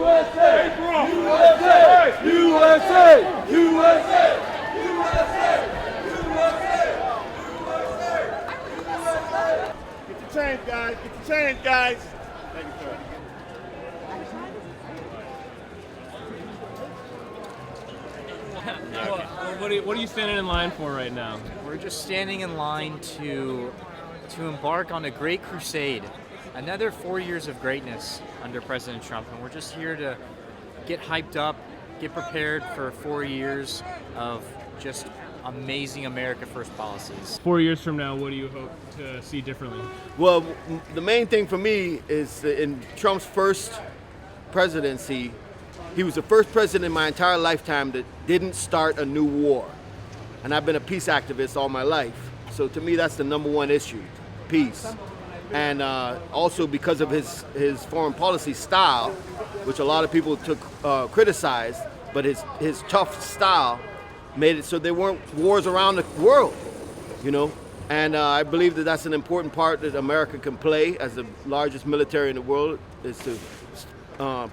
USA! USA! USA! USA! Get the change, guys. Get the change, guys. Thank you, sir. What are you standing in line for right now? We're just standing in line to embark on a great crusade. Another 4 years of greatness under President Trump, and we're just here to get hyped up, get prepared for 4 years of just amazing America First policies. 4 years from now, what do you hope to see differently? Well, the main thing for me is that in Trump's first presidency, he was the first president in my entire lifetime that didn't start a new war. And I've been a peace activist all my life. So to me, that's the number one issue, peace. And also because of his foreign policy style, which a lot of people criticized, but his tough style made it so there weren't wars around the world, you know? And I believe that that's an important part that America can play as the largest military in the world, is to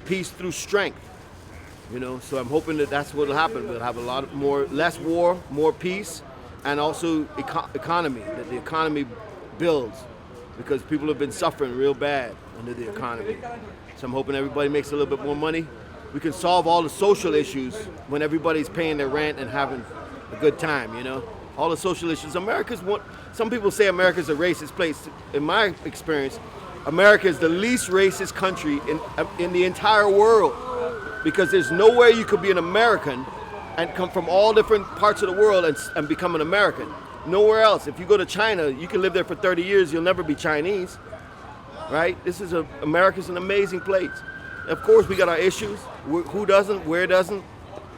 peace through strength. You know, so I'm hoping that that's what will happen. We'll have less war, more peace, and also economy, that the economy builds, because people have been suffering real bad under the economy. So I'm hoping everybody makes a little bit more money. We can solve all the social issues when everybody's paying their rent and having a good time, you know? All the social issues. Some people say America's a racist place. In my experience, America is the least racist country in the entire world, because there's nowhere you could be an American and come from all different parts of the world and become an American. Nowhere else. If you go to China, you can live there for 30 years, you'll never be Chinese, right? America's an amazing place. Of course, we got our issues. Who doesn't? Where doesn't?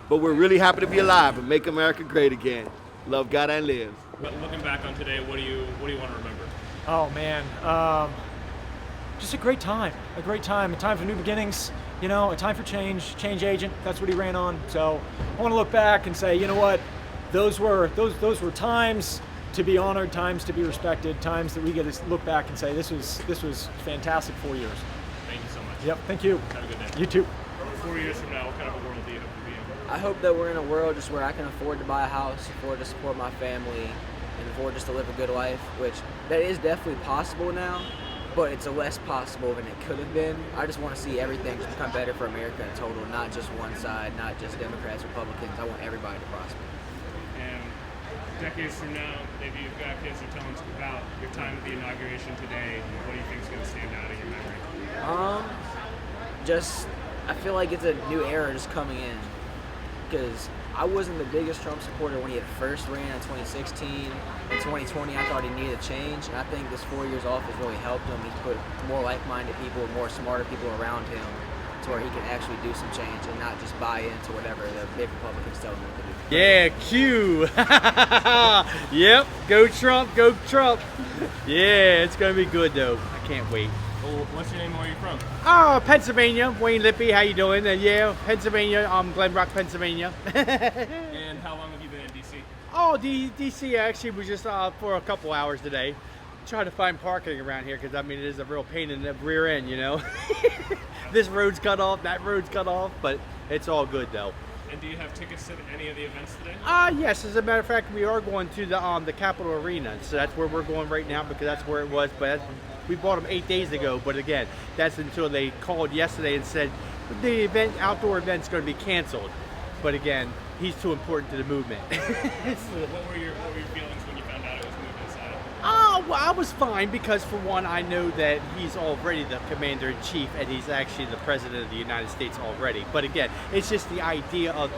But we're really happy to be alive and make America great again. Love God and live. But looking back on today, what do you want to remember? Oh man, just a great time, a time for new beginnings. You know, a time for change agent. That's what he ran on. So I want to look back and say, you know what, those were times to be honored, times to be respected, times that we get to look back and say this was fantastic 4 years. Thank you so much. Yep, thank you. Have a good day. You too. 4 years from now, what kind of a world do you hope to be in? I hope that we're in a world just where I can afford to buy a house, afford to support my family, and afford just to live a good life, which that is definitely possible now, but it's less possible than it could have been. I just want to see everything just become better for America in total, not just one side, not just Democrats, Republicans. I want everybody to prosper. And decades from now, maybe you've got kids that are telling us about your time at the inauguration today. What do you think is going to stand out in your memory? I feel like it's a new era just coming in, because I wasn't the biggest Trump supporter when he had first ran in 2016. In 2020, I thought he needed a change, and I think this 4 years off has really helped him. He's put more like-minded people, more smarter people around him, to where he can actually do some change and not just buy into whatever the big Republicans tell him to do. Yeah, Q. Yep, go Trump, go Trump. Yeah, it's gonna be good though. I can't wait. Well, what's your name? Where are you from? Oh, Pennsylvania. Wayne Lippy, how you doing? Yeah, Pennsylvania. Glen Rock, Pennsylvania. And how long have you been in D.C.? Oh, DC actually was just for a couple hours today. Trying to find parking around here, because I mean it is a real pain in the rear end, you know. This road's cut off, that road's cut off, but it's all good though. And do you have tickets to any of the events today? Yes, as a matter of fact, we are going to the Capitol Arena, so that's where we're going right now, because that's where it was. But we bought them 8 days ago. But again, that's until they called yesterday and said the outdoor event's going to be canceled. But again, he's too important to the movement. What were your feelings when you found out it was moved inside? Oh, well, I was fine, because for one, I know that he's already the commander-in-chief, and he's actually the president of the United States already. But again, it's just the idea of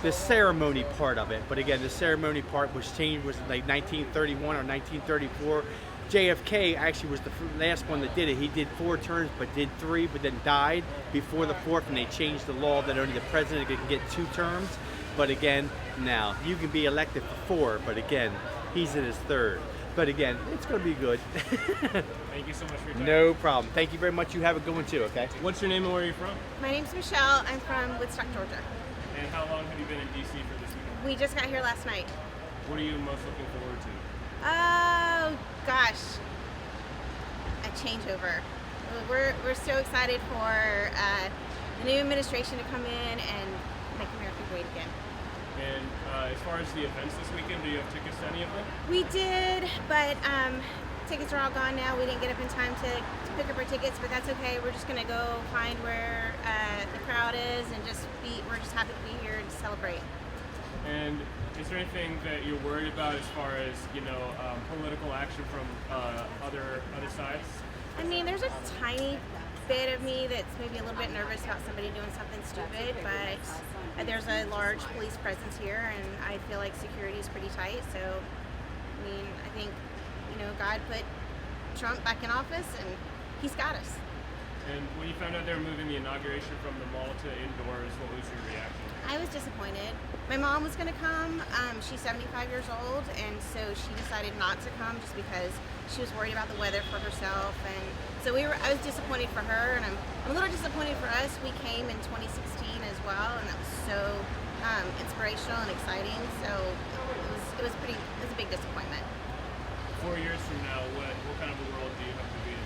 the ceremony part of it. But again, the ceremony part was changed, was like 1931 or 1934. JFK actually was the last one that did it. He did 4 terms, but did 3, but then died before the 4th, and they changed the law that only the president can get 2 terms. But again, now, you can be elected for 4, but again, he's in his 3rd. But again, it's going to be good. Thank you so much for your time. No problem. Thank you very much. You have a good one too, okay? What's your name and where are you from? My name's Michelle. I'm from Woodstock, Georgia. And how long have you been in D.C. for this weekend? We just got here last night. What are you most looking forward to? Oh, gosh. A changeover. We're so excited for the new administration to come in and make America great again. And as far as the events this weekend, do you have tickets to any of them? We did, but tickets are all gone now. We didn't get up in time to pick up our tickets, but that's okay. We're just gonna go find where the crowd is and we're just happy to be here and celebrate. And is there anything that you're worried about as far as, political action from other sides? I mean, there's a tiny bit of me that's maybe a little bit nervous about somebody doing something stupid, but there's a large police presence here, and I feel like security is pretty tight. So, I mean, I think, God put Trump back in office, and he's got us. And when you found out they were moving the inauguration from the mall to indoors, what was your reaction? I was disappointed. My mom was going to come. She's 75 years old, and so she decided not to come just because she was worried about the weather for herself. And so I was disappointed for her, and I'm a little disappointed for us. We came in 2016 as well, and that was so inspirational and exciting. So it was a big disappointment. 4 years from now, what kind of a world do you hope to be in?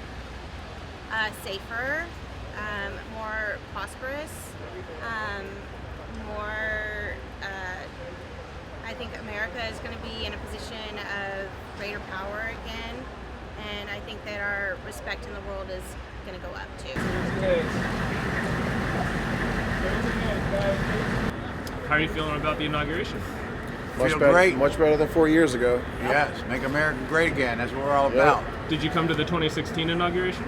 Safer, more prosperous, more. I think America is going to be in a position of greater power again, and I think that our respect in the world is going to go up too. How are you feeling about the inauguration? Feel great. Much better than 4 years ago. Yes, make America great again. That's what we're all about. Did you come to the 2016 inauguration?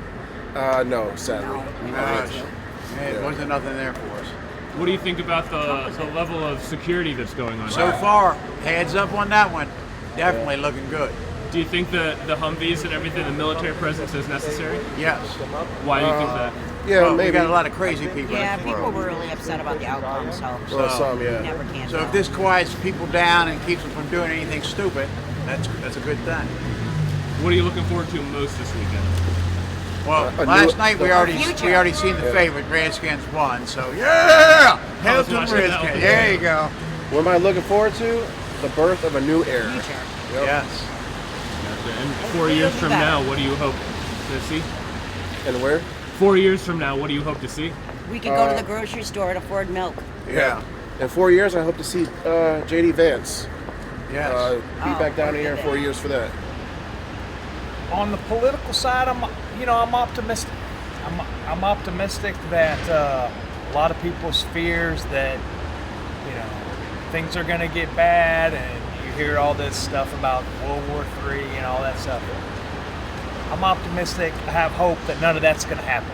No, sadly. It wasn't nothing there for us. What do you think about the level of security that's going on? So far, heads up on that one. Definitely looking good. Do you think the Humvees and everything, the military presence is necessary? Yes. Why do you think that? Yeah, Well, maybe. we got a lot of crazy people. Yeah, in the people world. were really upset about the outcome, so Well, some, yeah. never can So tell. if this quiets people down and keeps them from doing anything stupid, that's a good thing. What are you looking forward to most this weekend? Well, A last new- night we already seen the favorite. Redskins won, so hell to the watching that Redskins. one. There you go. What am I looking forward to? The birth of a new era. Yes. And 4 years from now, what do you hope to see? And where? 4 years from now, what do you hope to see? We could go to the grocery store and afford milk. Yeah. In 4 years, I hope to see J.D. Vance. Yes. Be back down here in 4 years for that. On the political side, I'm optimistic. I'm optimistic that a lot of people's fears that things are going to get bad, and you hear all this stuff about World War III and all that stuff. I'm optimistic. I have hope that none of that's going to happen.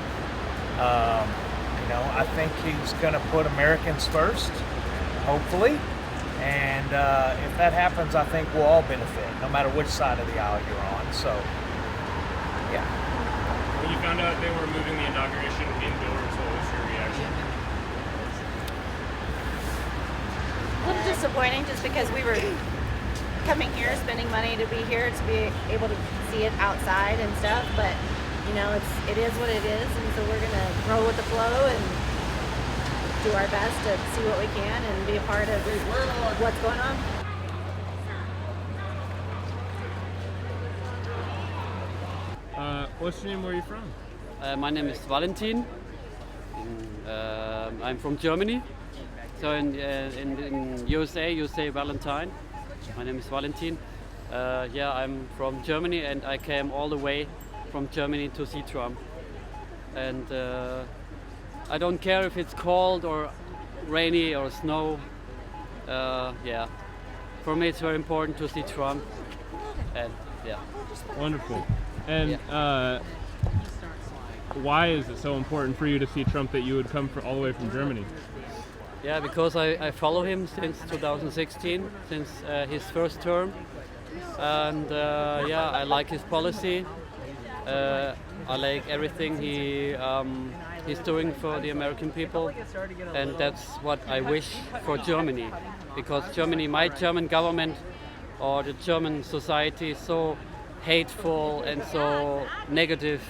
I think he's going to put Americans first, hopefully, and if that happens, I think we'll all benefit, no matter which side of the aisle you're on. So, yeah. When you found out they were moving the inauguration indoors, what was your reaction? A little disappointing just because we were coming here, spending money to be here, to be able to see it outside and stuff, but it is what it is, and so we're gonna roll with the flow and do our best to see what we can and be a part of what's going on. What's your name? Where are you from? My name is Valentin. I'm from Germany. So in USA, you say Valentine. My name is Valentin. I'm from Germany, and I came all the way from Germany to see Trump. And I don't care if it's cold or rainy or snow. For me, it's very important to see Trump. And Wonderful. And why is it so important for you to see Trump that you would come all the way from Germany? Yeah, because I follow him since 2016, since his first term, and I like his policy. I like everything he's doing for the American people, and that's what I wish for Germany, because my German government or the German society is so hateful and so negative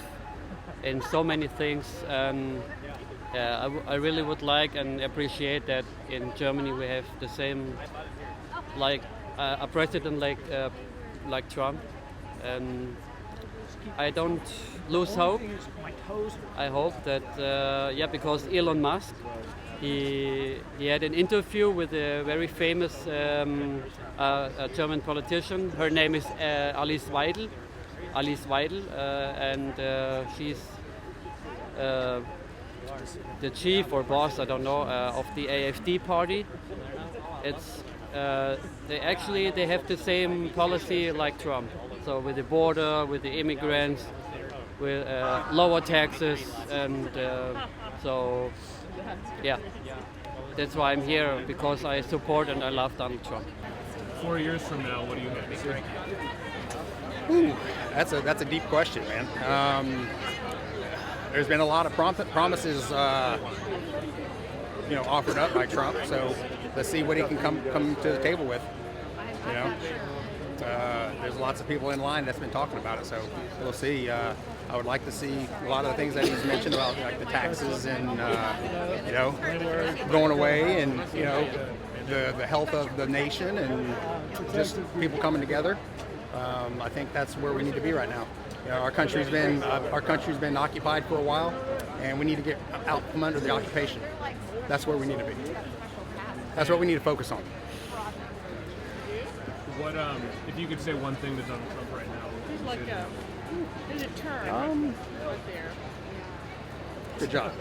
in so many things. I really would like and appreciate that in Germany we have the same, like a president like Trump, and I don't lose hope. I hope that, because Elon Musk, he had an interview with a very famous a German politician. Her name is Alice Weidel, and she's the chief or boss, I don't know, of the AfD party. It's they have the same policy like Trump. So with the border, with the immigrants, with lower taxes, and that's why I'm here, because I support and I love Donald Trump. 4 years from now, what do you hope to see? Ooh, that's a deep question, man. There's been a lot of promises, offered up by Trump. So let's see what he can come to the table with. There's lots of people in line that's been talking about it. So we'll see. I would like to see a lot of the things that he's mentioned about, like the taxes and going away, and the health of the nation and just people coming together. I think that's where we need to be right now. Our country's been occupied for a while, and we need to get out from under the occupation. That's where we need to be. That's what we need to focus on. What if you could say one thing to Donald Trump right now? There's a turn right there. Good job.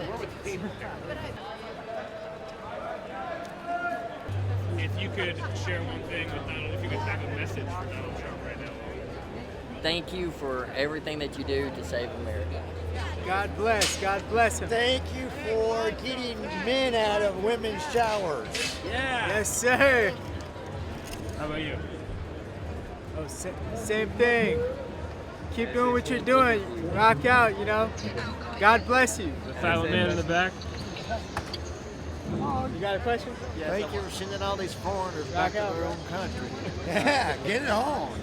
If you could share one thing with Donald, if you could have a message for Donald Trump right now. Thank you for everything that you do to save America. God bless. God bless him. Thank you for getting men out of women's showers. Yeah. Yes, sir. How about you? Oh, same thing. Keep doing what you're doing. Rock out, God bless you. The silent man in the back. You got a question? Yes. Thank you for sending all these foreigners back to their own country. Yeah, get it on.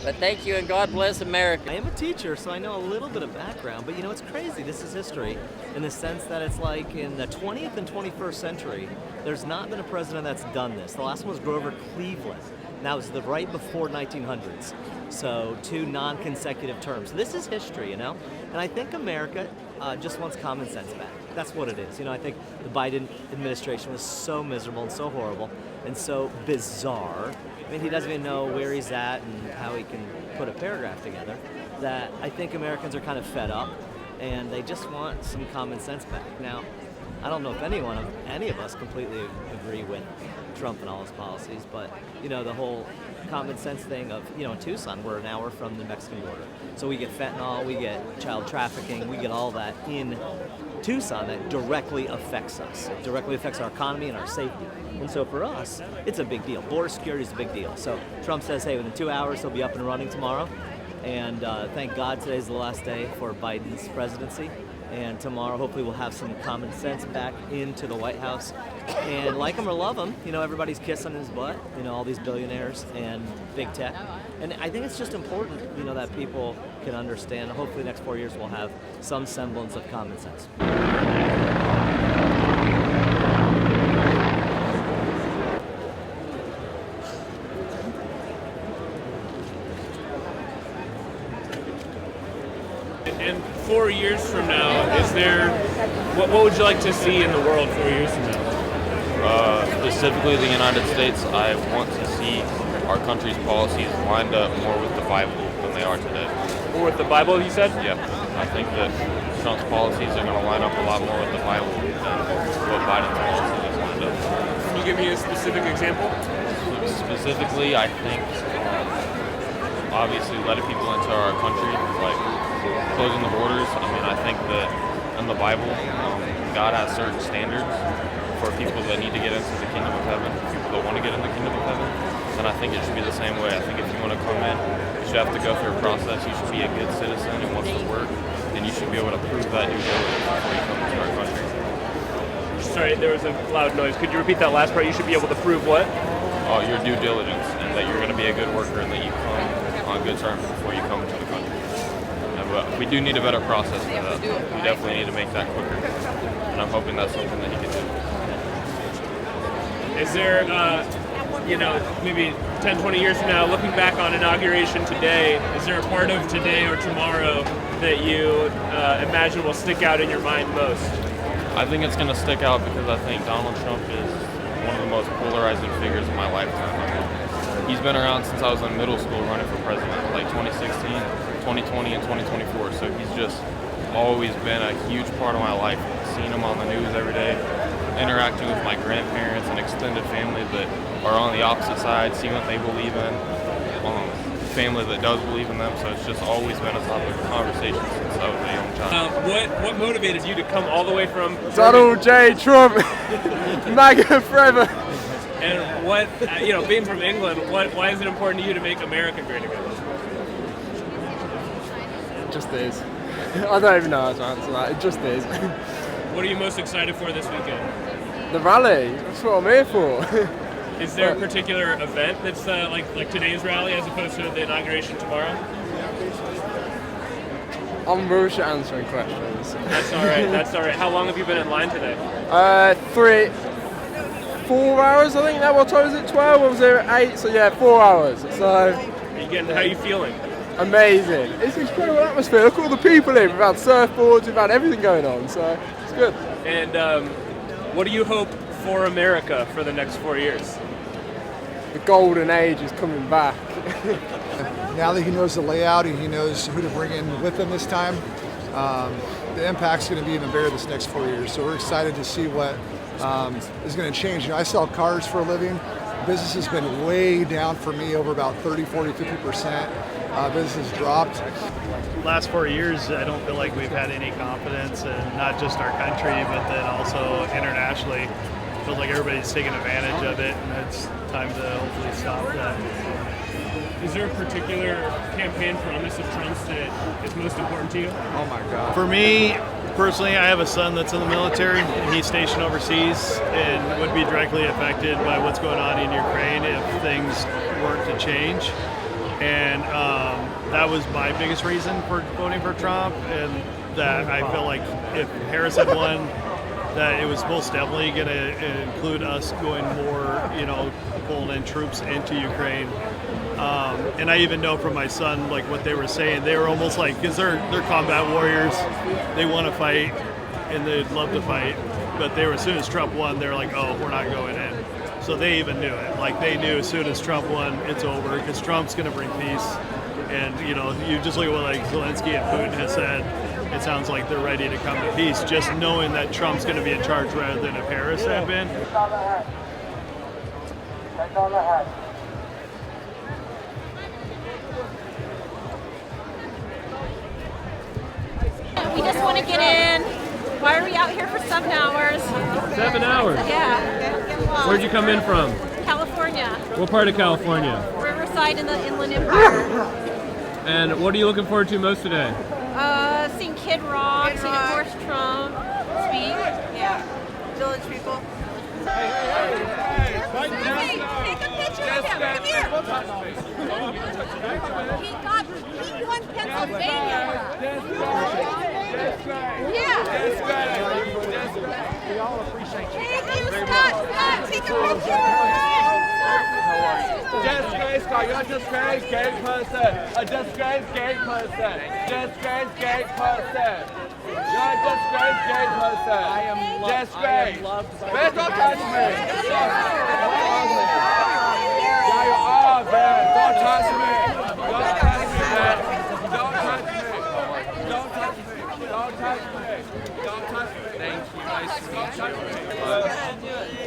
But thank you, and God bless America. I am a teacher, so I know a little bit of background, but it's crazy. This is history in the sense that it's like in the 20th and 21st century, there's not been a president that's done this. The last one was Grover Cleveland. And that was right before 1900s. So 2 non-consecutive terms. This is history, And I think America just wants common sense back. That's what it is. I think the Biden administration was so miserable and so horrible and so bizarre. I mean, he doesn't even know where he's at and how he can put a paragraph together, that I think Americans are kind of fed up and they just want some common sense back. Now, I don't know if any of us completely agree with Trump and all his policies, but the whole common sense thing of, in Tucson, we're an hour from the Mexican border. So we get fentanyl, we get child trafficking, we get all that in Tucson that directly affects us. It directly affects our economy and our safety. And so for us, it's a big deal. Border security is a big deal. So Trump says, hey, within 2 hours, he'll be up and running tomorrow. And thank God today's the last day for Biden's presidency. And tomorrow, hopefully, we'll have some common sense back into the White House. And like him or love him, everybody's kissing his butt, all these billionaires and big tech. And I think it's just important, that people can understand. Hopefully, the next 4 years, we'll have some semblance of common sense. And 4 years from now, what would you like to see in the world 4 years from now? Specifically the United States, I want to see our country's policies lined up more with the Bible than they are today. More with the Bible, you said? Yeah. I think that Trump's policies are going to line up a lot more with the Bible than what Biden's policies is lined up. Can you give me a specific example? Specifically, I think obviously letting people into our country, like closing the borders. I mean, I think that in the Bible, God has certain standards for people that need to get into the kingdom of heaven, people that want to get in the kingdom of heaven. And I think it should be the same way. I think if you want to come in, you should have to go through a process. You should be a good citizen who wants to work, and you should be able to prove that due diligence before you come into our country. Sorry, there was a loud noise. Could you repeat that last part? You should be able to prove what? Your due diligence, and that you're going to be a good worker, and that you come on good terms before you come into the country. But we do need a better process for that. We definitely need to make that quicker, and I'm hoping that's something that he can do. Is there you know, maybe 10, 20 years from now, looking back on inauguration today, is there a part of today or tomorrow that you imagine will stick out in your mind most? I think it's going to stick out because I think Donald Trump is one of the most polarizing figures of my lifetime. I mean, he's been around since I was in middle school running for president, like 2016, 2020, and 2024. So he's just always been a huge part of my life. Seeing him on the news every day, interacting with my grandparents and extended family that are on the opposite side, seeing what they believe in, family that does believe in them. So it's just always been a topic of conversation since I was a young child. What motivated you to come all the way from Donald J. Trump, MAGA forever. And what, you know, being from England, why is it important to you to make America great again? It just is. I don't even know how to answer that. It just is. What are you most excited for this weekend? The rally. That's what I'm here for. Is there a particular event that's like today's rally as opposed to the inauguration tomorrow? I'm rubbish at answering questions. That's all right. That's all right. How long have you been in line today? 4 hours, I think. Now, what time is it? 12? Or was it 8? So yeah, 4 hours. So. How are you feeling? Amazing. It's an incredible atmosphere. Look at all the people here. We've had surfboards. We've had everything going on. So it's good. And what do you hope for America for the next 4 years? The golden age is coming back. Now that he knows the layout and he knows who to bring in with him this time, the impact's going to be even bigger this next 4 years. So we're excited to see what is going to change. You know, I sell cars for a living. Business has been way down for me, over about 30, 40, 50%. Business has dropped. Last 4 years, I don't feel like we've had any confidence in not just our country, but then also internationally. It feels like everybody's taking advantage of it, and it's time to hopefully stop that. Is there a particular campaign promise of Trump's that is most important to you? Oh my God. For me, personally, I have a son that's in the military, and he's stationed overseas and would be directly affected by what's going on in Ukraine if things weren't to change. And that was my biggest reason for voting for Trump, and that I felt like if Harris had won, that it was most definitely going to include us going more, you know, pulling in troops into Ukraine. And I even know from my son, like what they were saying, they were almost like, because they're combat warriors, they want to fight and they'd love to fight, but they were, as soon as Trump won, they're like, oh, we're not going in. So they even knew it. Like they knew as soon as Trump won, it's over, because Trump's going to bring peace. And you know, you just look at what like Zelensky and Putin has said. It sounds like they're ready to come to peace, just knowing that Trump's going to be in charge rather than if Harris had been. We just want to get in. Why are we out here for 7 hours? 7 hours? Yeah. Where'd you come in from? California. What part of California? Riverside in the Inland Empire. And what are you looking forward to most today? Seeing Kid Rock, seeing of course Trump speak. Yeah. Village people. Hey, take a picture with him. Come here. He won Pennsylvania. Yeah. We all appreciate you. Thank you, Scott. Take a picture. Disgrace, God, you're a disgraced gay person. A disgraced gay person. Disgraced gay person. You're a disgraced gay person. I am loved. Man, don't touch me. Yeah, you are, man. Don't touch me. Don't touch me, man. Don't touch me. Don't touch me. Don't touch me. Don't touch me. Thank you. Nice to meet you.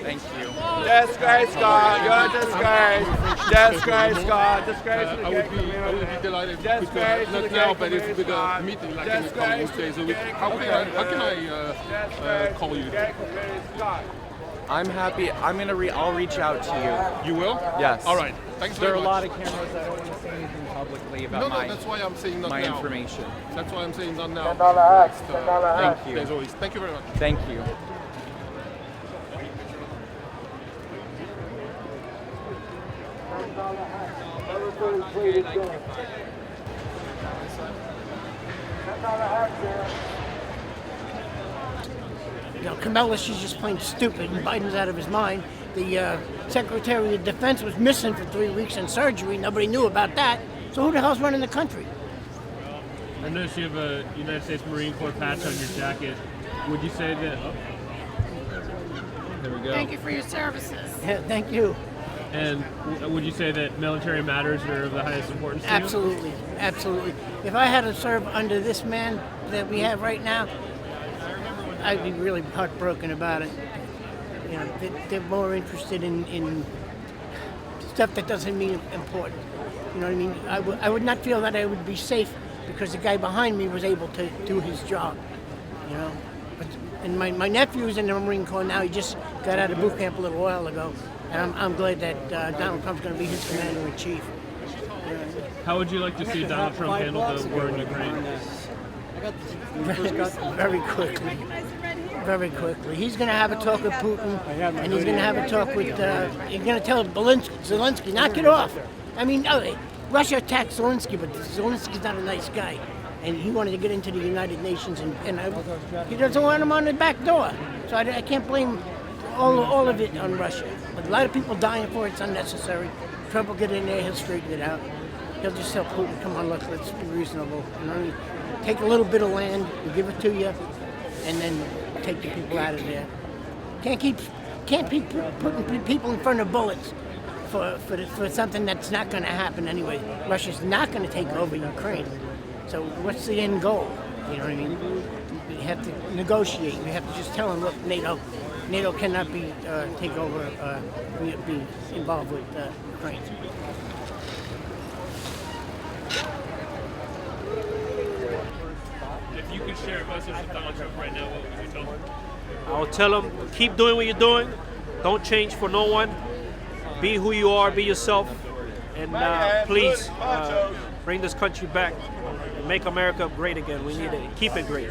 Thank you. Disgrace, God. You're a disgrace. Disgrace, God. Disgrace to the gay community. I would be delighted Disgrace to the not now, gay but if with community. a meeting like in a couple of days a week. How can I call you? I'm happy. I'll reach out to you. You will? Yes. All right. Thanks There are very a lot much. of cameras. I don't want to say anything publicly about No, my that's why I'm saying not my now. information. That's why I'm saying not now. Thank you. As always. Thank you very much. Thank you. You know, Kamala, she's just plain stupid, and Biden's out of his mind. the Secretary of Defense was missing for 3 weeks in surgery. Nobody knew about that. So who the hell's running the country? I noticed you have a United States Marine Corps patch on your jacket. Would you say that... Oh, there we go. Thank you for your services. Yeah, thank you. And would you say that military matters are of the highest importance to you? Absolutely, absolutely. If I had to serve under this man that we have right now, I'd be really heartbroken about it. You know, they're more interested in stuff that doesn't mean important. You know what I mean? I would not feel that I would be safe because the guy behind me was able to do his job. You know, and my nephew's in the Marine Corps now. He just got out of boot camp a little while ago, and I'm glad that Donald Trump's going to be his commander-in-chief. How would you like to see Donald Trump handle the war in Ukraine? Very quickly. Very quickly. He's going to have a talk with Putin, and he's going to have a talk with. He's going to tell Zelensky, knock it off. I mean, Russia attacked Zelensky, but Zelensky's not a nice guy, and he wanted to get into the United Nations, and he doesn't want him on the back door. So I can't blame all of it on Russia. But a lot of people dying for it's unnecessary. Trump will get in there, he'll straighten it out. He'll just tell Putin, come on, let's be reasonable. You know, take a little bit of land, we'll give it to you, and then take the people out of there. Can't keep putting people in front of bullets for something that's not going to happen anyway. Russia's not going to take over Ukraine. So what's the end goal? You know what I mean? We have to negotiate. We have to just tell them, look, NATO cannot be take over, be involved with Ukraine. If you could share a message with Donald Trump right now, what would you tell him? I'll tell him, keep doing what you're doing. Don't change for no one. Be who you are, be yourself. And please bring this country back. Make America great again. We need to keep it great.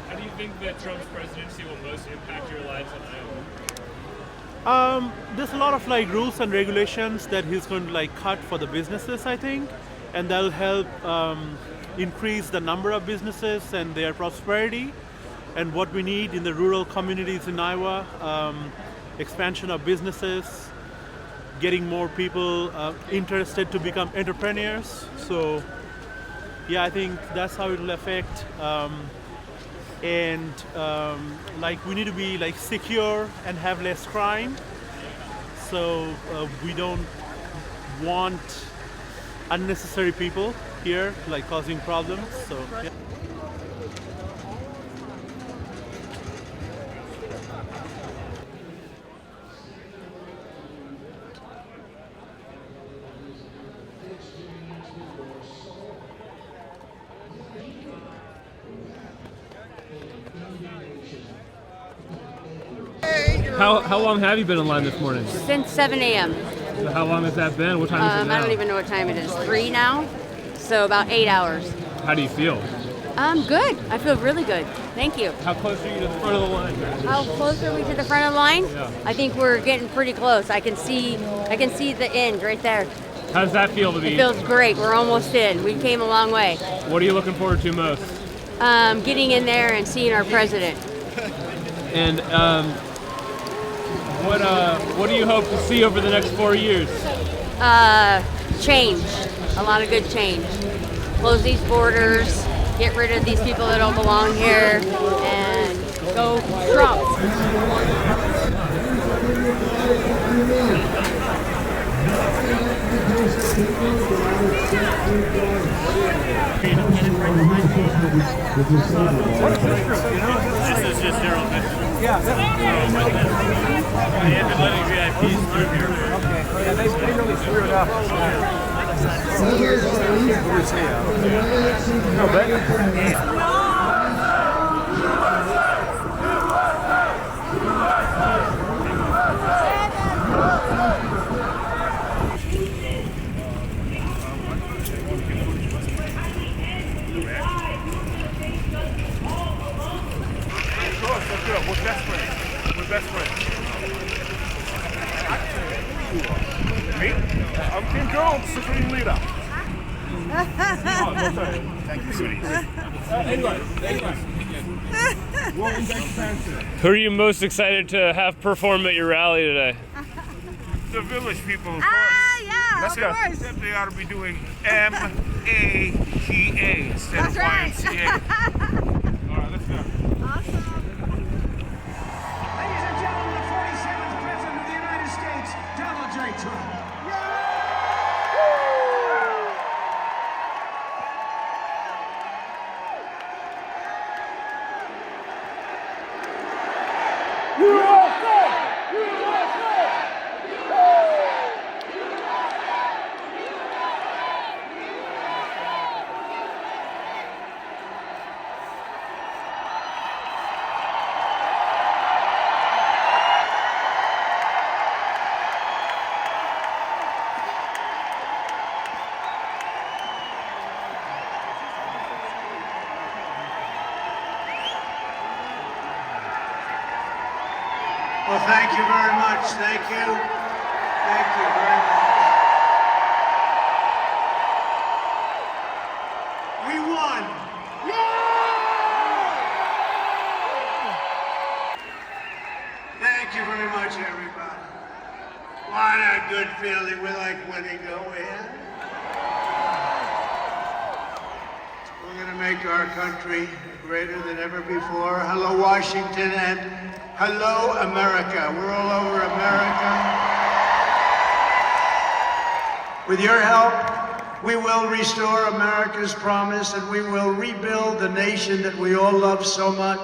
How do you think that Trump's presidency will most impact your lives in Iowa? There's a lot of rules and regulations that he's going to cut for the businesses, I think, and that'll help increase the number of businesses and their prosperity. And what we need in the rural communities in Iowa, expansion of businesses, getting more people interested to become entrepreneurs. So, yeah, I think that's how it will affect. And we need to be secure and have less crime. So we don't want unnecessary people here causing problems. So. Yeah. How long have you been in line this morning? Since 7 a.m. So how long has that been? What time is it now? I don't even know what time it is. 3 now, so about 8 hours. How do you feel? Good. I feel really good. Thank you. How close are you to the front of the line? How close are we to the front of the line? Yeah. I think we're getting pretty close. I can see the end right there. How does that feel to be? It feels great. We're almost in. We came a long way. What are you looking forward to most? Getting in there and seeing our president. And what do you hope to see over the next 4 years? Change. A lot of good change. Close these borders, get rid of these people that don't belong here, and go Trump. This is just Daryl Fischer. Yeah. They have been letting VIPs through here. Okay. Yeah, they really screw it up. No, but We're best friends. We're best friends. Me? I'm Kim Jones, Supreme Leader. Thank you, sweeties. Who are you most excited to have perform at your rally today? The village people, of course. Yeah, Let's of go. course. They ought to be doing MAGA instead of YMCA. All right, let's go. Awesome. Ladies and gentlemen, the 47th President of the United States, Donald J. Trump. Well, thank you very much. Thank you. Thank you very much. We won. Thank you very much, everybody. What a good feeling. We like winning, don't we? We're going to make our country greater than ever before. Hello, Washington, and hello, America. We're all over America. With your help, we will restore America's promise and we will rebuild the nation that we all love so much.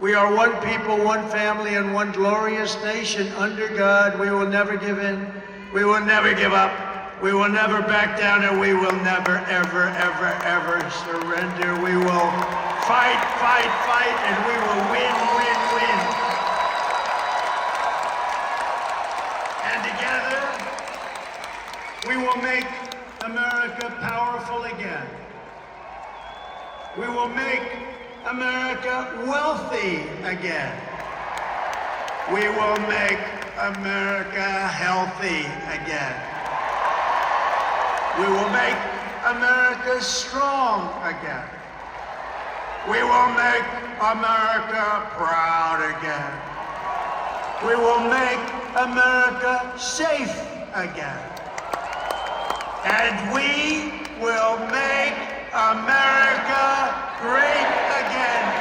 We are one people, one family, and one glorious nation under God. We will never give in. We will never give up. We will never back down, and we will never, ever, ever, ever surrender. We will fight, fight, fight, and we will win, win, win. And together, we will make America powerful again. We will make America wealthy again. We will make America healthy again. We will make America strong again. We will make America proud again. We will make America safe again. And we will make America great again.